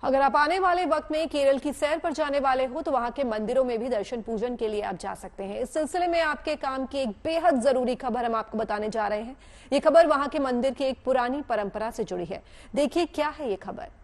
अगर आप आने वाले वक्त में केरल की सैर पर जाने वाले हो तो वहां के मंदिरों में भी दर्शन पूजन के लिए आप जा सकते हैं। इस सिलसिले में आपके काम की एक बेहद जरूरी खबर हम आपको बताने जा रहे हैं। ये खबर वहां के मंदिर की एक पुरानी परंपरा से जुड़ी है। देखिए क्या है ये खबर।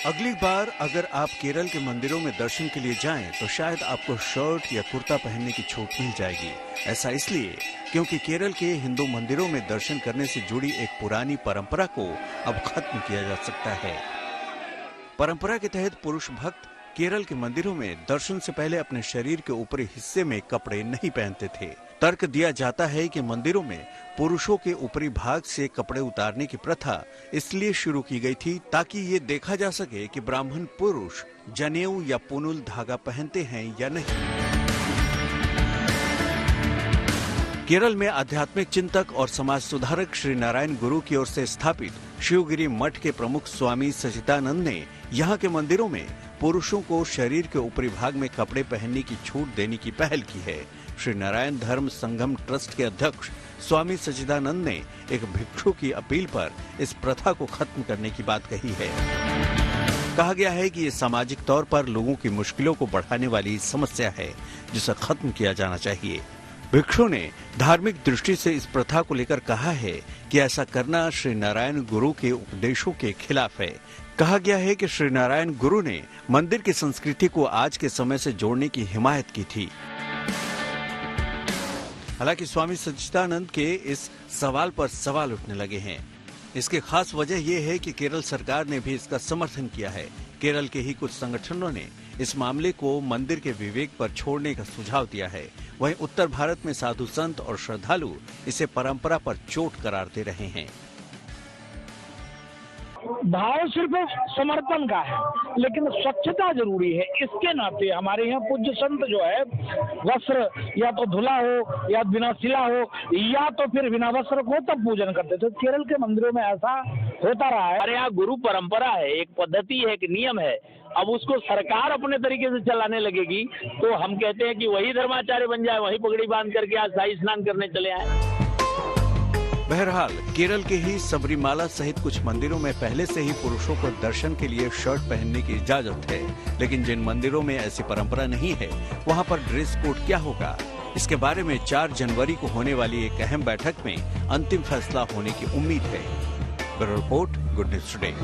अगली बार अगर आप केरल के मंदिरों में दर्शन के लिए जाएं तो शायद आपको शर्ट या कुर्ता पहनने की छूट मिल जाएगी। ऐसा इसलिए क्योंकि केरल के हिंदू मंदिरों में दर्शन करने से जुड़ी एक पुरानी परंपरा को अब खत्म किया जा सकता है। परंपरा के तहत पुरुष भक्त केरल के मंदिरों में दर्शन से पहले अपने शरीर के ऊपरी हिस्से में कपड़े नहीं पहनते थे। तर्क दिया जाता है कि मंदिरों में पुरुषों के ऊपरी भाग से कपड़े उतारने की प्रथा इसलिए शुरू की गई थी ताकि ये देखा जा सके कि ब्राह्मण पुरुष जनेऊ या पुनुल धागा पहनते हैं या नहीं। केरल में आध्यात्मिक चिंतक और समाज सुधारक श्री नारायण गुरु की ओर से स्थापित शिवगिरी मठ के प्रमुख स्वामी सचिदानंद ने यहाँ के मंदिरों में पुरुषों को शरीर के ऊपरी भाग में कपड़े पहनने की छूट देने की पहल की है। श्री नारायण धर्म संगम ट्रस्ट के अध्यक्ष स्वामी सचिदानंद ने एक भिक्षु की अपील पर इस प्रथा को खत्म करने की बात कही है। कहा गया है कि ये सामाजिक तौर पर लोगों की मुश्किलों को बढ़ाने वाली समस्या है जिसे खत्म किया जाना चाहिए। भिक्षु ने धार्मिक दृष्टि से इस प्रथा को लेकर कहा है कि ऐसा करना श्री नारायण गुरु के उपदेशों के खिलाफ है। कहा गया है कि श्री नारायण गुरु ने मंदिर की संस्कृति को आज के समय से जोड़ने की हिमायत की थी। हालांकि स्वामी सच्चिदानंद के इस सवाल पर सवाल उठने लगे हैं। इसकी खास वजह यह है कि केरल सरकार ने भी इसका समर्थन किया है। केरल के ही कुछ संगठनों ने इस मामले को मंदिर के विवेक पर छोड़ने का सुझाव दिया है। वहीं उत्तर भारत में साधु संत और श्रद्धालु इसे परंपरा पर चोट करार दे रहे हैं। भाव सिर्फ समर्थन का है, लेकिन स्वच्छता जरूरी है। इसके नाते हमारे यहाँ पूज्य संत जो है वस्त्र या तो धुला हो या बिना सिला हो या तो फिर बिना वस्त्र को तब पूजन करते थे। केरल के मंदिरों में ऐसा होता रहा है। हमारे यहाँ गुरु परंपरा है, एक पद्धति है, एक नियम है। अब उसको सरकार अपने तरीके से चलाने लगेगी तो हम कहते हैं कि वही धर्माचार्य बन जाए, वही पगड़ी बांध करके आज शाही स्नान करने चले आए। बहरहाल केरल के ही सबरीमाला सहित कुछ मंदिरों में पहले से ही पुरुषों को दर्शन के लिए शर्ट पहनने की इजाजत है, लेकिन जिन मंदिरों में ऐसी परंपरा नहीं है वहां पर ड्रेस कोड क्या होगा, इसके बारे में 4 जनवरी को होने वाली एक अहम बैठक में अंतिम फैसला होने की उम्मीद है। Bureau report, good news today.